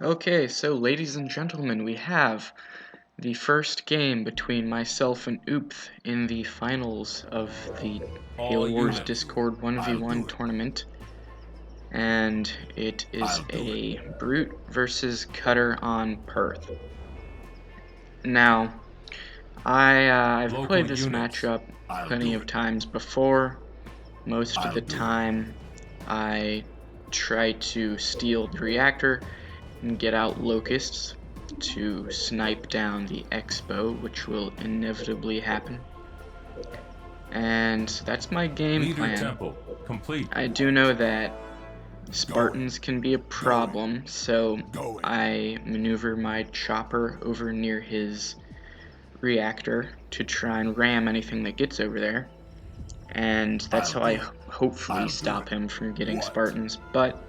Okay, so ladies and gentlemen, we have the first game between myself and Oopth in the finals of the All Halo Wars units. Discord 1v1 tournament. And it is a Brute versus Cutter on Perth. Now, I've Local played this units. matchup plenty of times before. Most of the time, I try to steal the reactor and get out locusts to snipe down the expo, which will inevitably happen. And that's my game Leader plan. temple complete. I do know that Spartans can be a problem, so I maneuver my chopper over near his reactor to try and ram anything that gets over there. And that's how I hopefully stop him from getting Spartans, but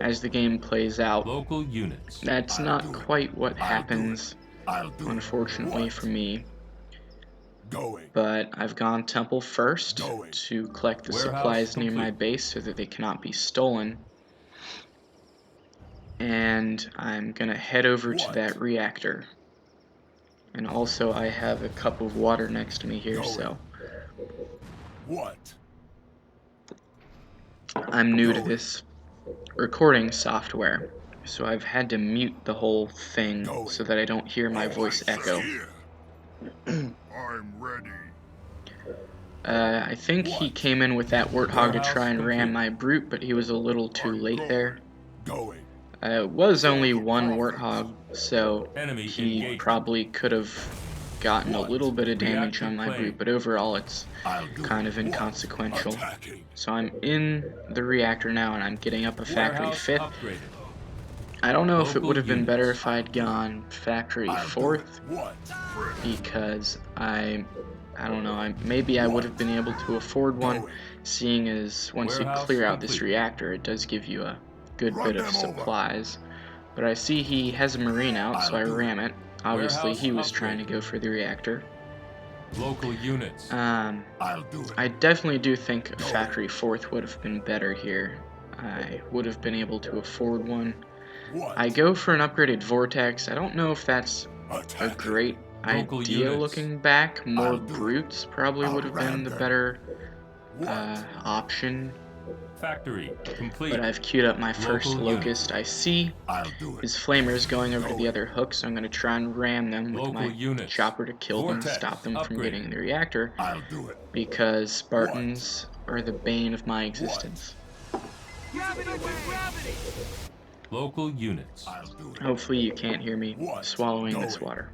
as the game plays out, Local units. that's not quite what happens, unfortunately for me. But I've gone temple first to collect the Warehouse supplies near my complete. base so that they cannot be stolen. And I'm gonna head over to that reactor. And also I have a cup of water next to me here, so I'm new to this recording software, so I've had to mute the whole thing so that I don't hear my voice echo. I'm ready. I think he came in with that Warthog to try and ram my Brute, but he was a little too late there. It was only one Warthog, so Enemy he engaged. probably could have gotten a little bit of damage on my Brute, but overall it's kind of inconsequential. So I'm in the reactor now, and I'm getting up a factory Warehouse 5th. upgraded. I don't know if it Local would have been better units. if I'd gone factory 4th, because I don't know, maybe I would have been able to afford one, seeing as once you Warehouse clear out this complete. reactor, it does give you a good bit of supplies. But I see he has a marine out, so I ram it. Obviously, Warehouse he was trying to upgraded. go for the reactor. Local units. I definitely do think a factory 4th would have been better here. I would have been able to afford one. I go for an upgraded vortex. I don't know if that's a great Local idea units. looking back. More brutes probably would have been the better option. Factory complete. But I've queued up my first Local locust. I see his flamers going over to the other hook, so I'm going to try and ram them with Local my units. chopper to kill them, Vortex stop them from upgraded. getting the reactor, because Spartans are the bane of my existence. Local units. Hopefully you can't hear me swallowing this water.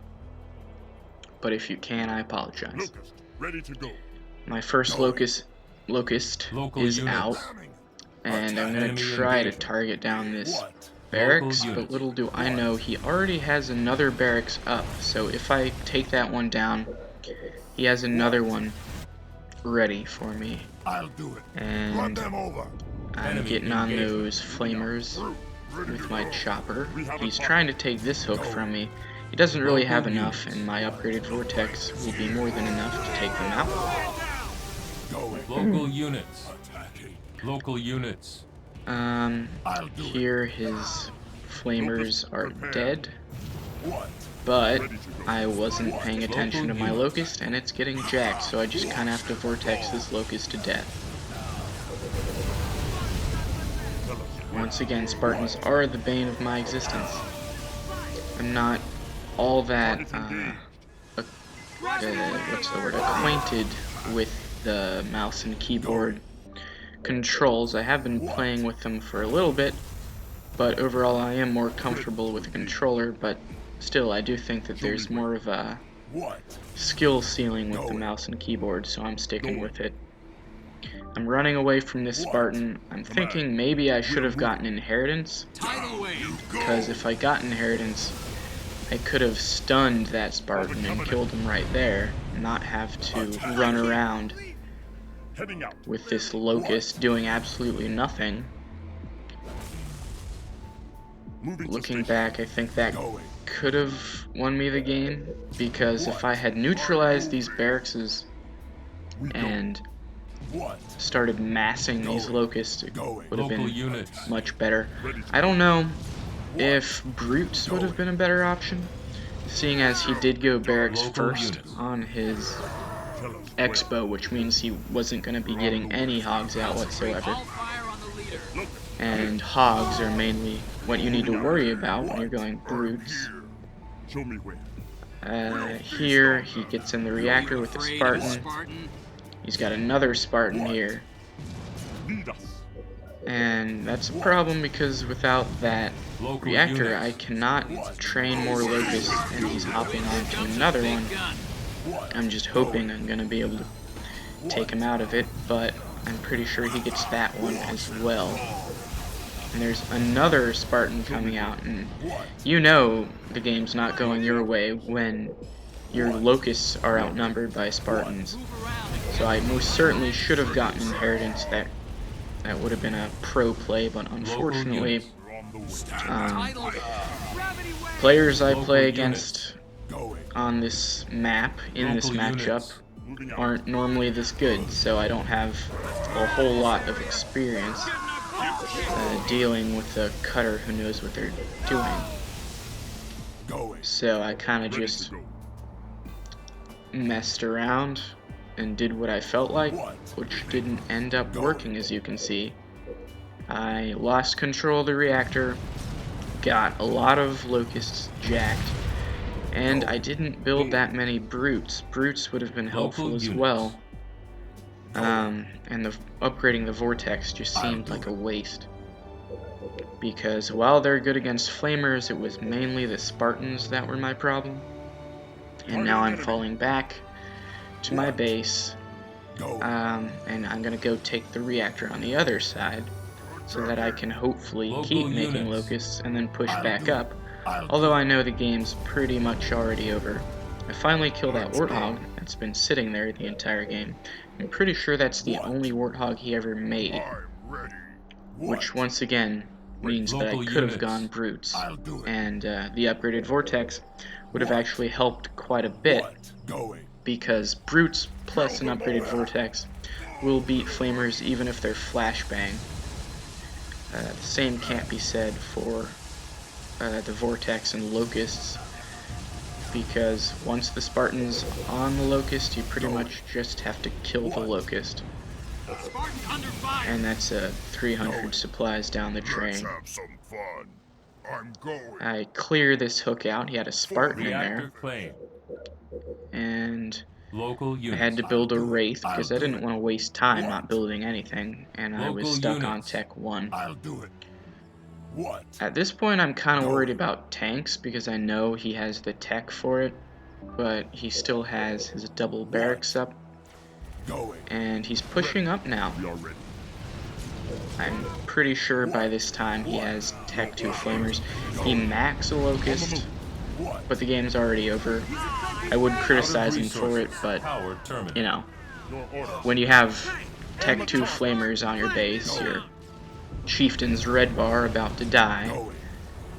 But if you can, I apologize. Ready to go. My first locust Local is units. out, and I'm going to Enemy try to engagement. target down this barracks, Local but units. little do I know he already has another barracks up, so if I take that one down, he has another one ready for me. And I'm Enemy getting on engagement. those flamers with my chopper. He's trying to take this hook from me. He doesn't really have Local enough, units. and my upgraded vortex will be more than enough to take them out. Local units. Local units. Here his flamers are dead, but I wasn't paying attention to my locust, and it's getting jacked, so I just kind of have to vortex this locust to death. Once again, Spartans are the bane of my existence. I'm not all that, acquainted with the mouse and keyboard controls. I have been playing with them for a little bit, but overall I am more comfortable with the controller, but still I do think that there's more of a skill ceiling with the mouse and keyboard, so I'm sticking with it. I'm running away from this Spartan. I'm thinking maybe I should have gotten inheritance, because if I got inheritance, I could have stunned that Spartan and killed him right there, and not have to run around with this locust doing absolutely nothing. Looking back, I think that could have won me the game, because if I had neutralized these barracks and started massing these locusts, it would have Local been units. much better. I don't know if Brutes would have been a better option, seeing as he did go barracks Local first units. on his expo, which means he wasn't going to be getting any hogs out whatsoever. And hogs are mainly what you need to worry about when you're going Brutes. Show me where. Here, he gets in the reactor with a Spartan. He's got another Spartan here. Lead us. And that's a problem because without that Local reactor, units. I cannot train more locusts, and he's hopping on to another one. I'm just hoping I'm going to be able to take him out of it, but I'm pretty sure he gets that one as well. And there's another Spartan coming out, and you know the game's not going your way when your locusts are outnumbered by Spartans. So I most certainly should have gotten inheritance. That would have been a pro play, but unfortunately, players I play against on this map, in this matchup, aren't normally this good, so I don't have a whole lot of experience dealing with a cutter who knows what they're doing. So I kind of just messed around and did what I felt like, which didn't end up working, as you can see. I lost control of the reactor, got a lot of locusts jacked, and I didn't build that many brutes. Brutes would have been helpful as well. And upgrading the vortex just seemed like a waste. Because while they're good against flamers, it was mainly the Spartans that were my problem. And now I'm falling back to my base, and I'm gonna go take the reactor on the other side so that I can hopefully keep making locusts and then push back up, although I know the game's pretty much already over. I finally killed that warthog that's been sitting there the entire game. I'm pretty sure that's the only warthog he ever made, which once again means that I could have gone brutes, and the upgraded vortex would have actually helped quite a bit, because brutes plus an upgraded vortex will beat flamers even if they're flashbang. The same can't be said for the vortex and locusts, because once the Spartan's on the locust, you pretty much just have to kill the locust. And that's 300 supplies down the drain. I clear this hook out. He had a Spartan in there. And I had to build a Wraith because I didn't want to waste time not building anything, and I was stuck on Tech 1. At this point, I'm kind of worried about tanks because I know he has the tech for it, but he still has his double barracks up, and he's pushing up now. I'm pretty sure by this time he has Tech 2 Flamers. He max a Locust, but the game's already over. I would criticize him for it, but, you know, when you have Tech 2 Flamers on your base, your Chieftain's red bar about to die,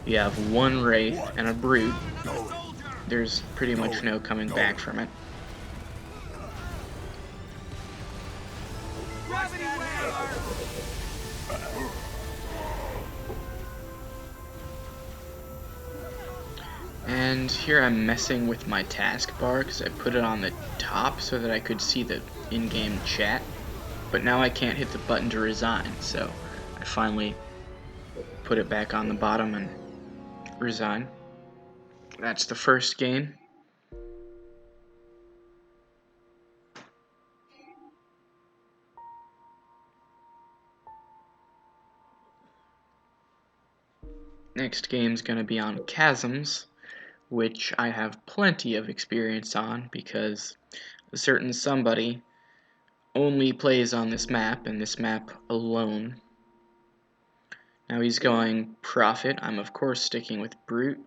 you have one Wraith and a Brute, there's pretty much no coming back from it. And here I'm messing with my taskbar because I put it on the top so that I could see the in-game chat, but now I can't hit the button to resign, so I finally put it back on the bottom and resign. That's the first game. Next game's gonna be on Chasms, which I have plenty of experience on because a certain somebody only plays on this map and this map alone. Now he's going Prophet. I'm of course sticking with Brute.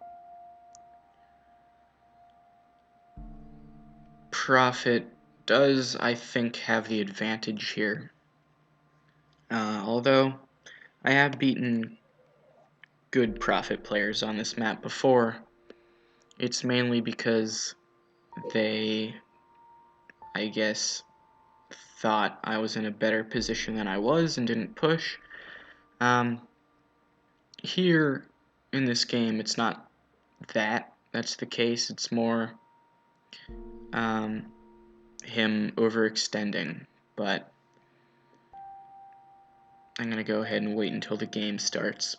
Prophet does, I think, have the advantage here. Although I have beaten good Prophet players on this map before, it's mainly because they, I guess, thought I was in a better position than I was and didn't push. Here, in this game, it's not that's the case. It's more him overextending, but I'm gonna go ahead and wait until the game starts.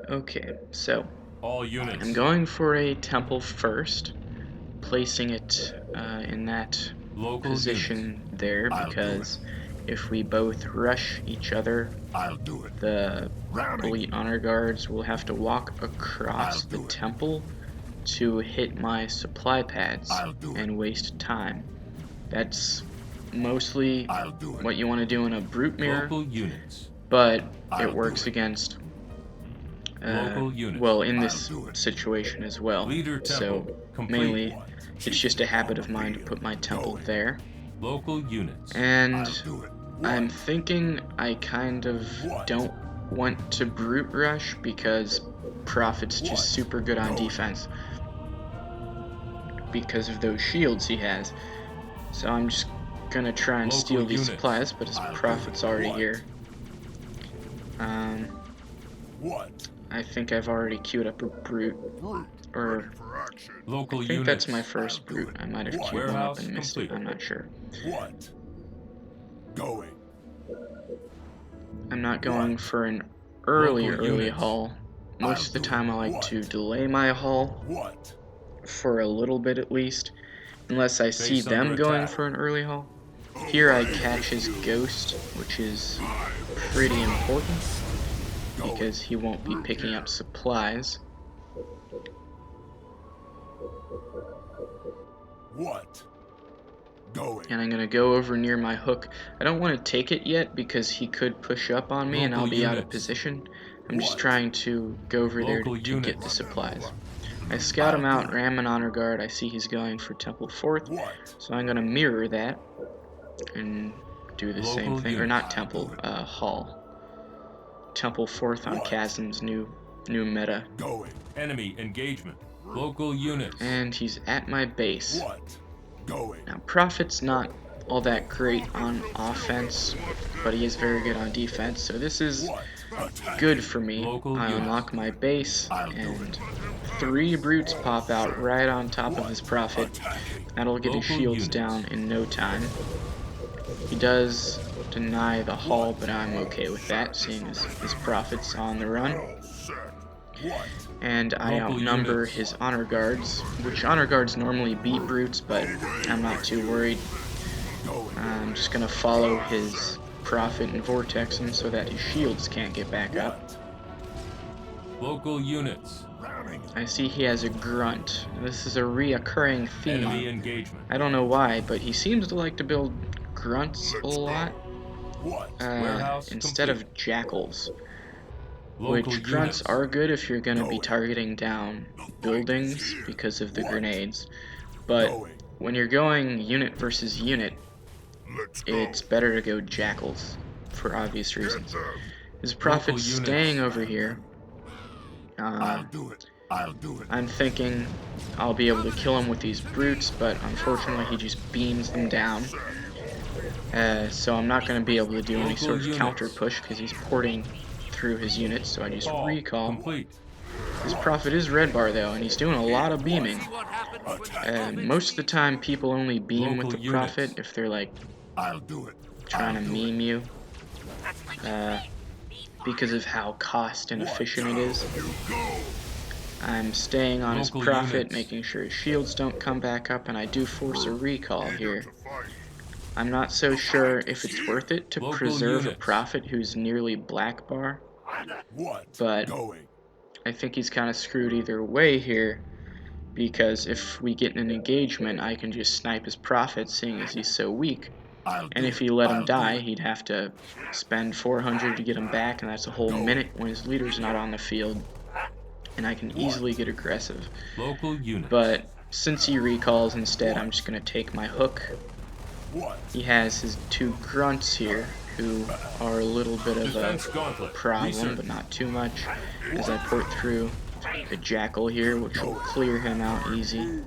Okay, so All units. I'm going for a temple first, placing it in that Local position units. there, I'll do because if we both rush each other, I'll do it. the Rounding. elite honor guards will have to walk I'll across the do it. temple to hit my supply pads I'll do it. and waste time. That's mostly I'll do it. what you want to do in a brute mirror, Local units. but I'll it do works it. against Local units. well, in I'll this do it. situation as well. Leader temple. So Complete. mainly it's just a habit of mine to put my temple there. Local units. And I'll do it. I'm thinking I kind of don't want to brute rush because Prophet's just super good on defense because of those shields he has. So I'm just gonna try and Local steal these units. supplies, but his I'll do Prophet's it. already What? here. What? I think I've already queued up a brute, Brute. or Ready for action. Local I think units. that's my first I'll do brute. it. I might have What? queued one up Warehouse and missed it. complete. I'm not sure. What? Going. I'm not going for an early Local units. haul. Most of the I'll do time I it. like What? to delay my haul What? for a little bit at least, unless I see Base them under going attack. for an early haul. Here I catch his ghost, which is pretty important because he won't be picking up supplies. What? Going. And I'm gonna go over near my hook. I don't want to take it yet because he could push up on me and I'll Local be out of units. position. I'm just What? trying to go over there Local to get units. the supplies. I scout him I'll out, do it. ram an honor guard. I see he's going for Temple 4th, What? so I'm gonna mirror that and do the same Local thing. Or units. not Temple, Hall. Temple 4th on What? Chasm's new meta. Going. Enemy engagement. Local units. And he's at my base. What? Going. Now, Prophet's not all that great on offense, but he is very good on defense, so this is What? Attack. good for me. Local I units. unlock my base, I'll do and 3 brutes pop out right on top of his Prophet. Attacking. That'll get his Local shields units. down in no time. He does deny the haul, but I'm okay with that, seeing as his Prophet's on the run. All set. What? And I Local outnumber units. his honor guards, which honor guards normally beat brutes, but I'm not too worried. Going. I'm just gonna follow his Prophet and vortex him so that his shields can't get back up. Local units. Rounding. I see he has a grunt. This is a reoccurring Enemy theme. engagement. I don't know why, but he seems to like to build grunts a lot What? Warehouse instead complete. of jackals. Local Which grunts units. are good if you're gonna be Going. targeting down buildings because of the grenades. But Going. when you're going unit versus unit, Let's go. it's better to go jackals for obvious reasons. His Prophet's units. staying over here. I'll do it. I'll do it. I'm thinking I'll be able to kill him with these brutes, but unfortunately he just beams them down. So I'm not going to be able to do any Local sort of units. counter push because he's porting through his units, so I just Call recall. complete. His Prophet is red bar though, and he's doing a lot of beaming. Most of the time people only beam with Local the units. Prophet if they're like I'll do it. trying to meme you because of how cost inefficient it is. I'm staying on his Local profit, units. making sure his shields don't come back up, and I do force a recall here. I'm not so sure if it's worth it to Local preserve a units. prophet who's nearly black bar, but I think he's kind of screwed either way here, because if we get in an engagement, I can just snipe his prophet, seeing as he's so weak. And if he let him die, he'd have to spend 400 to get him back, and that's a whole minute when his leader's not on the field. And I can easily get aggressive. Local units. But since he recalls instead, I'm just going to take my hook. He has his 2 grunts here, who are a little bit of a problem, but not too much, as I port through the jackal here, which will clear him out easy.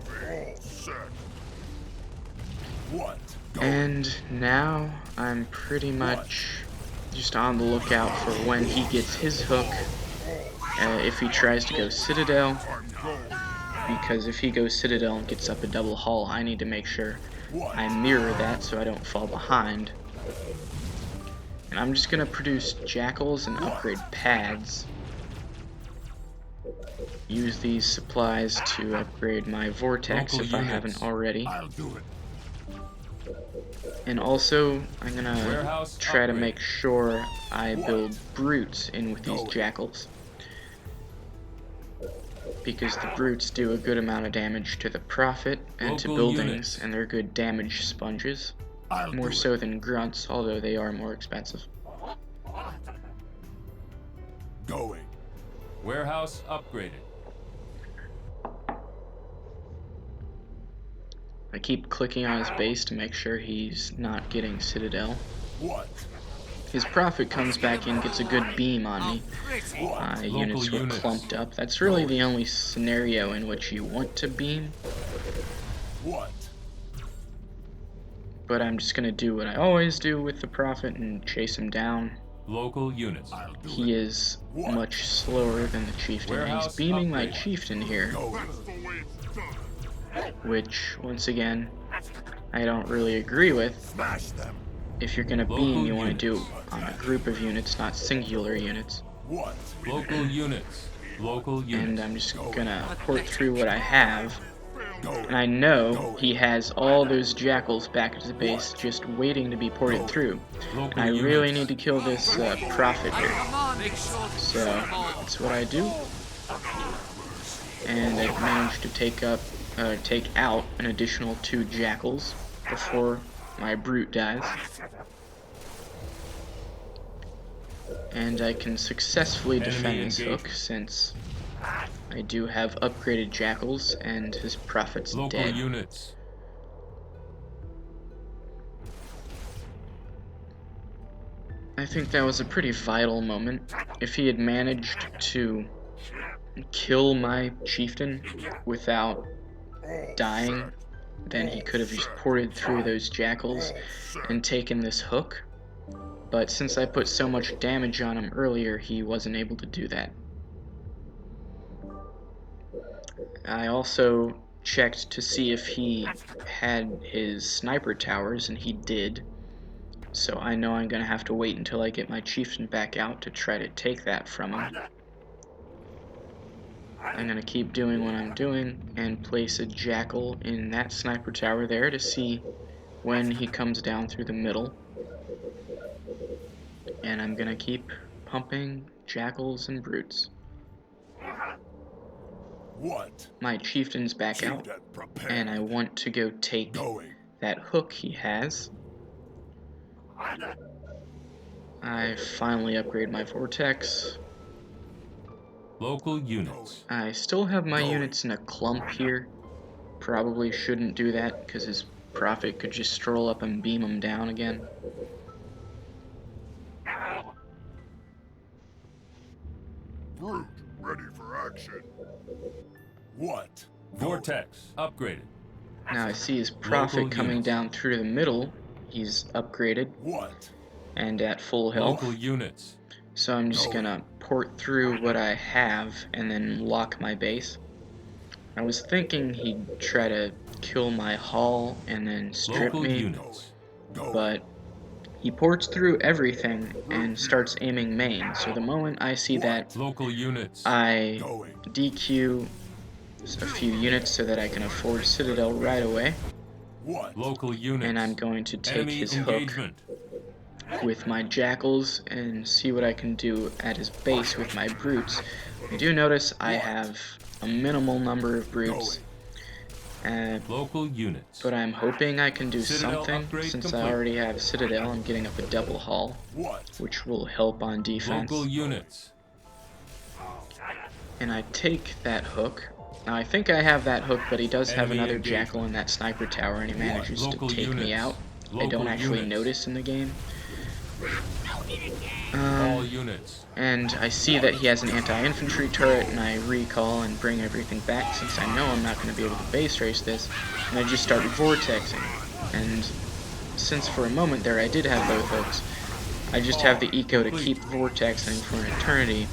And now I'm pretty much just on the lookout for when he gets his hook, if he tries to go Citadel, because if he goes Citadel and gets up a double hull, I need to make sure I mirror that so I don't fall behind. And I'm just going to produce jackals and upgrade pads. Use these supplies to upgrade my vortex if I haven't already. And also, I'm going to try to make sure I build brutes in with these jackals, because the brutes do a good amount of damage to the prophet and to buildings, and they're good damage sponges. More so than grunts, although they are more expensive. Warehouse upgraded. I keep clicking on his base to make sure he's not getting Citadel. His prophet comes back in, gets a good beam on me. My units were clumped up. That's really the only scenario in which you want to beam. But I'm just going to do what I always do with the prophet and chase him down. Local units. He is much slower than the chieftain. And he's beaming my chieftain here, which, once again, I don't really agree with. If you're going to beam, you want to do it on a group of units, not singular units. Local units. Local units. And I'm just going to port through what I have. And I know he has all those jackals back at his base just waiting to be ported through. And I really need to kill this prophet here. So that's what I do. And I managed to take out an additional 2 jackals before my brute dies. And I can successfully defend this hook since I do have upgraded jackals and his prophet's dead. Units. I think that was a pretty vital moment. If he had managed to kill my chieftain without dying, then he could have just ported through those jackals and taken this hook. But since I put so much damage on him earlier, he wasn't able to do that. I also checked to see if he had his sniper towers, and he did. So I know I'm going to have to wait until I get my chieftain back out to try to take that from him. I'm going to keep doing what I'm doing and place a jackal in that sniper tower there to see when he comes down through the middle. And I'm going to keep pumping jackals and brutes. My chieftain's back out, and I want to go take that hook he has. I finally upgrade my vortex. Local units. I still have my units in a clump here. Probably shouldn't do that because his prophet could just stroll up and beam him down again. Brute, ready for action. Vortex upgraded. Now I see his prophet coming down through the middle. He's upgraded and at full health. Local units. So I'm just gonna port through what I have and then lock my base. I was thinking he'd try to kill my hull and then strip me, but he ports through everything and starts aiming main. So the moment I see that, Local units. I DQ a few units so that I can afford Citadel right away. Local units. And I'm going to take Enemy his engagement. hook with my jackals and see what I can do at his base with my brutes. I do notice I have a minimal number of brutes. Local units. But I'm hoping I can do Citadel something. Since complete. I already have Citadel, I'm getting up a double hull, which will help on defense. Local units. And I take that hook. Now I think I have that hook, but he does have Enemy another engagement. jackal in that sniper tower, and he manages Local to take me units. out. I Local don't actually units. notice in the game. All units. And I see that he has an anti-infantry turret, and I recall and bring everything back since I know I'm not going to be able to base race this, and I just start vortexing. And since for a moment there I did have both hooks, I just have the eco to keep vortexing for an eternity,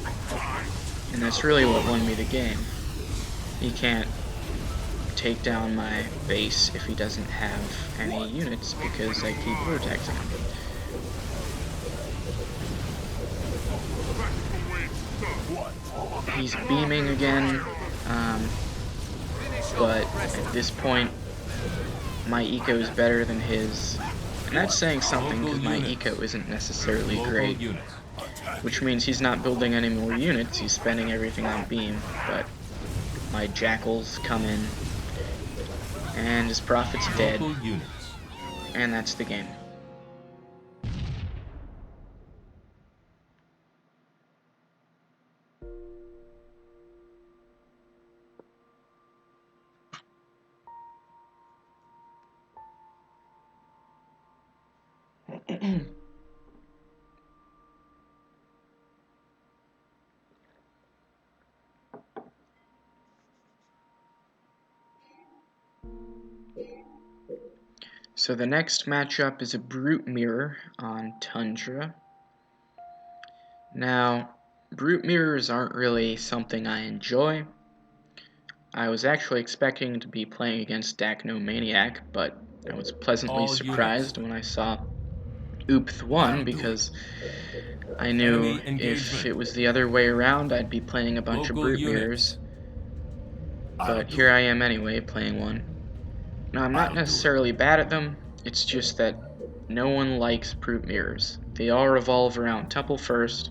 and that's really what won me the game. He can't take down my base if he doesn't have any units because I keep vortexing him. He's beaming again, but at this point my eco is better than his, and that's saying something because my eco isn't necessarily great, which means he's not building any more units, he's spending everything on beam, but my jackals come in, and his prophet's dead, and that's the game. So the next matchup is a Brute Mirror on Tundra. Now, Brute Mirrors aren't really something I enjoy. I was actually expecting to be playing against Dachnomaniac, but I was pleasantly surprised when I saw Oopth won because I knew if it was the other way around I'd be playing a bunch of Brute Mirrors. But here I am anyway, playing one. Now, I'm not necessarily bad at them, it's just that no one likes Brute Mirrors. They all revolve around Temple First,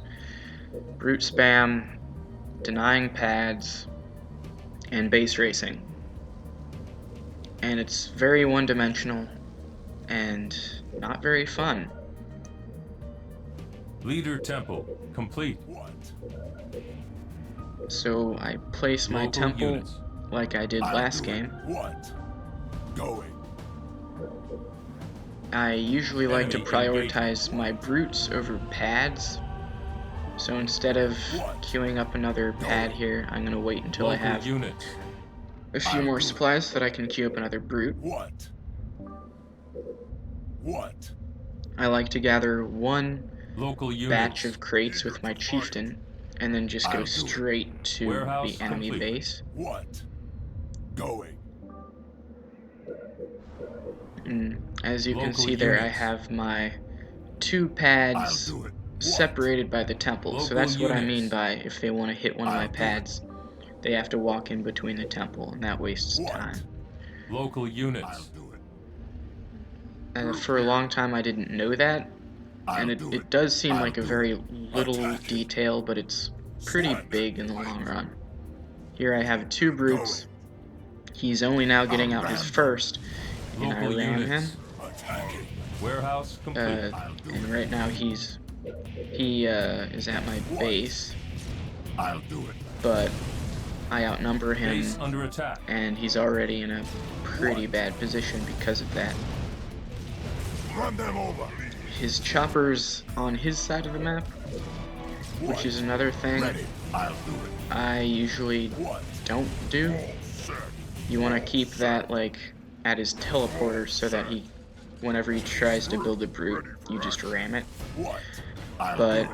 Brute Spam, denying pads, and base racing. And it's very one-dimensional, and not very fun. Leader Temple, complete. So I place my temple like I did last game. I usually like to prioritize my brutes over pads. So instead of queuing up another pad here, I'm going to wait until I have a few more supplies so that I can queue up another brute. I like to gather one batch of crates with my chieftain and then just go straight to the enemy base. As you can see there, I have my 2 pads separated by the temple, so that's what I mean by if they want to hit one of my pads, they have to walk in between the temple, and that wastes time. Local units. And for a long time I didn't know that, and it does seem like a very little detail, but it's pretty big in the long run. Here I have 2 brutes. He's only now getting out his first, and I ran him. Warehouse complete. And right now he is at my base. But I outnumber him, Base under attack. and he's already in a pretty bad position because of that. Run them over. His chopper's on his side of the map, which is another thing I usually don't do. You want to keep that like at his teleporter so that he, whenever he tries to build a brute, you just ram it. But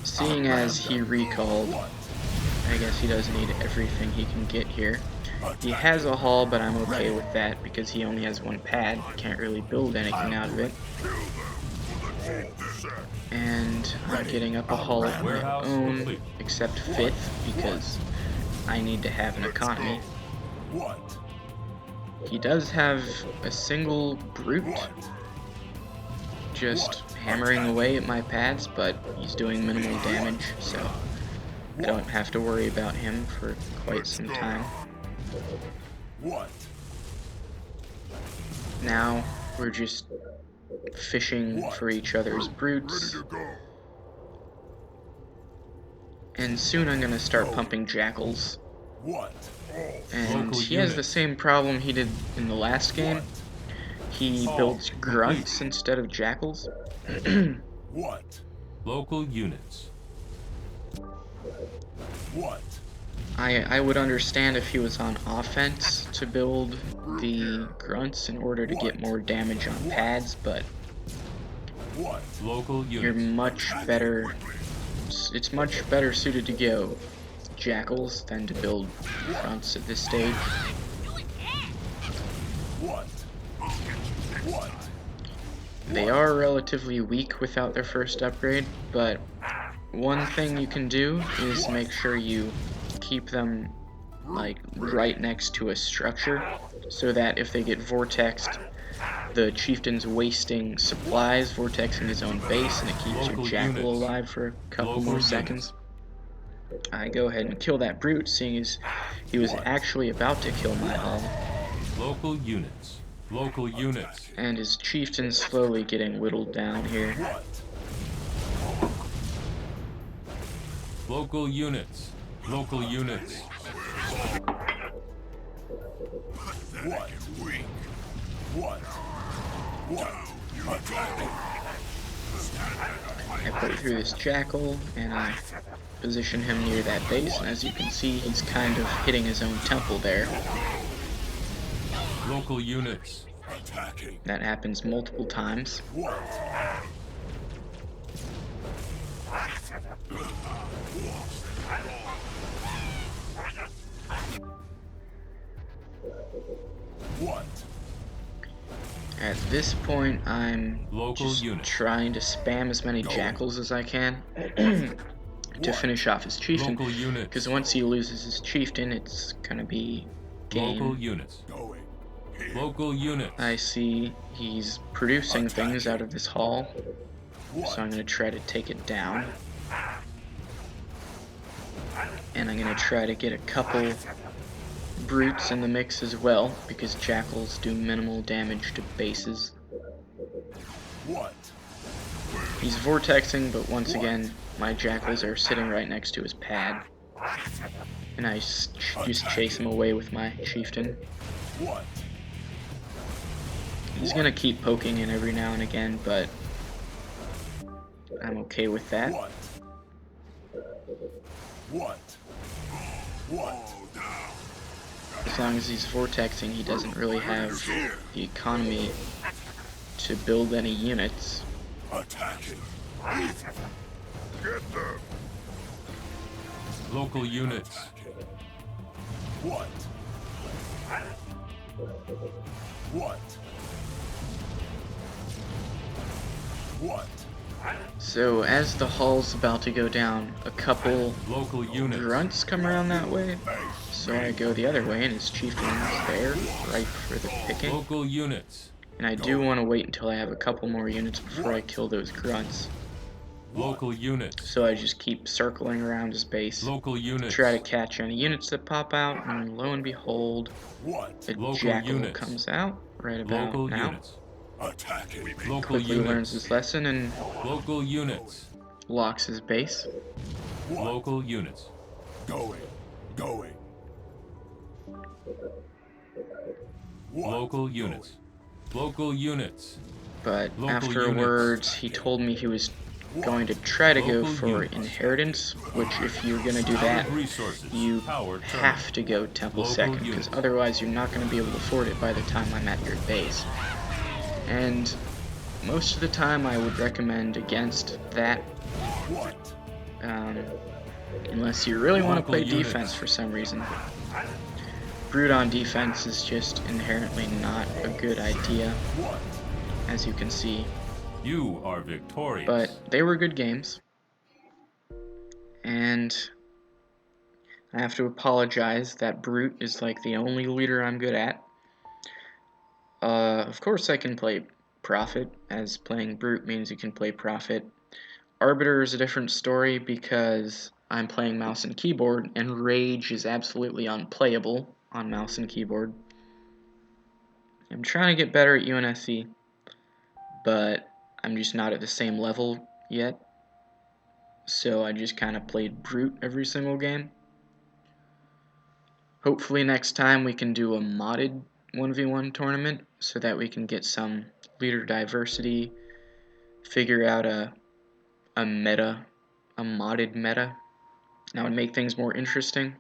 seeing as he recalled, I guess he does need everything he can get here. He has a hull, but I'm okay with that because he only has 1 pad. Can't really build anything out of it. And I'm getting up a hull of my Warehouse own, complete. except 5th, because I need to have an economy. What? He does have a single brute just hammering away at my pads, but he's doing minimal damage, so I don't have to worry about him for quite some time. What? Now we're just fishing for each other's brutes, and soon I'm gonna start pumping jackals. What? And Local he has the units. same problem he did in the last game. He builds grunts instead of jackals. What? Local units. What? I would understand if he was on offense to build the grunts in order to get more damage on pads, but What? Local you're units. much better. It's much better suited to go jackals than to build grunts at this stage. What? What? They are relatively weak without their first upgrade, but one thing you can do is make sure you keep them like right next to a structure, so that if they get vortexed, the chieftain's wasting supplies, vortexing his own base, and it keeps your Local jackal units. alive for a couple Local more units. seconds. I go ahead and kill that brute, seeing as he was actually about to kill my hull. Local units. Local units. And his chieftain's slowly getting whittled down here. What? Local units. Local units. What? What? What? Attack! I put through this jackal, and I position him near that base, and as you can see, he's kind of hitting his own temple there. Local units. Attacking! That happens multiple times. What? What? At this point, I'm Local just units. trying to spam as many jackals as I can to finish off his chieftain, Local units. because once he loses his chieftain, it's gonna be Local game. units. Going. Local units. I see he's producing things out of this hall, so I'm gonna try to take it down. And I'm gonna try to get a couple brutes in the mix as well, because jackals do minimal damage to bases. What? He's vortexing, but once again, my jackals are sitting right next to his pad. And I just chase him away with my chieftain. What? He's gonna keep poking in every now and again, but I'm okay with that. What? What? What? As long as he's vortexing, he doesn't really have the economy to build any units. Attacking! Get them! Local units. What? What? What? So as the hull's about to go down, a couple Local units. grunts come around that way. So I go the other way, and his chieftain's there, ripe for the picking. Local units. And I do want to wait until I have a couple more units before I kill those grunts. Local units. So I just keep circling around his base, Local units. try to catch any units that pop out, and lo and behold, What? a Local jackal units. comes out right about Local now. units. Attacking! Local Quickly learns units. his lesson and Local units. locks his base. What? Local units. Going. Going. What? Local units. Local units. But Local afterwards, he told me he was going to try to go Local for units. inheritance, which if you're going to do that, Powered resources. you Powered have to go temple Local second, because units. otherwise you're not going to be able to afford it by the time I'm at your base. And most of the time I would recommend against that, What? unless you really want to Local play units. defense for some reason. Brute on defense is just inherently not a good idea, What? as you can see. You are victorious. But they were good games. And I have to apologize that Brute is like the only leader I'm good at. Of course I can play Prophet, as playing Brute means you can play Prophet. Arbiter is a different story because I'm playing mouse and keyboard, and Rage is absolutely unplayable on mouse and keyboard. I'm trying to get better at UNSC, but I'm just not at the same level yet. So I just kind of played Brute every single game. Hopefully next time we can do a modded 1v1 tournament so that we can get some leader diversity, figure out a meta, a modded meta. That would make things more interesting.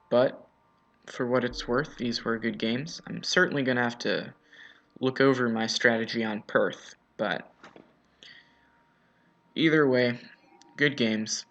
But for what it's worth, these were good games. I'm certainly going to have to look over my strategy on Perth, but either way, good games.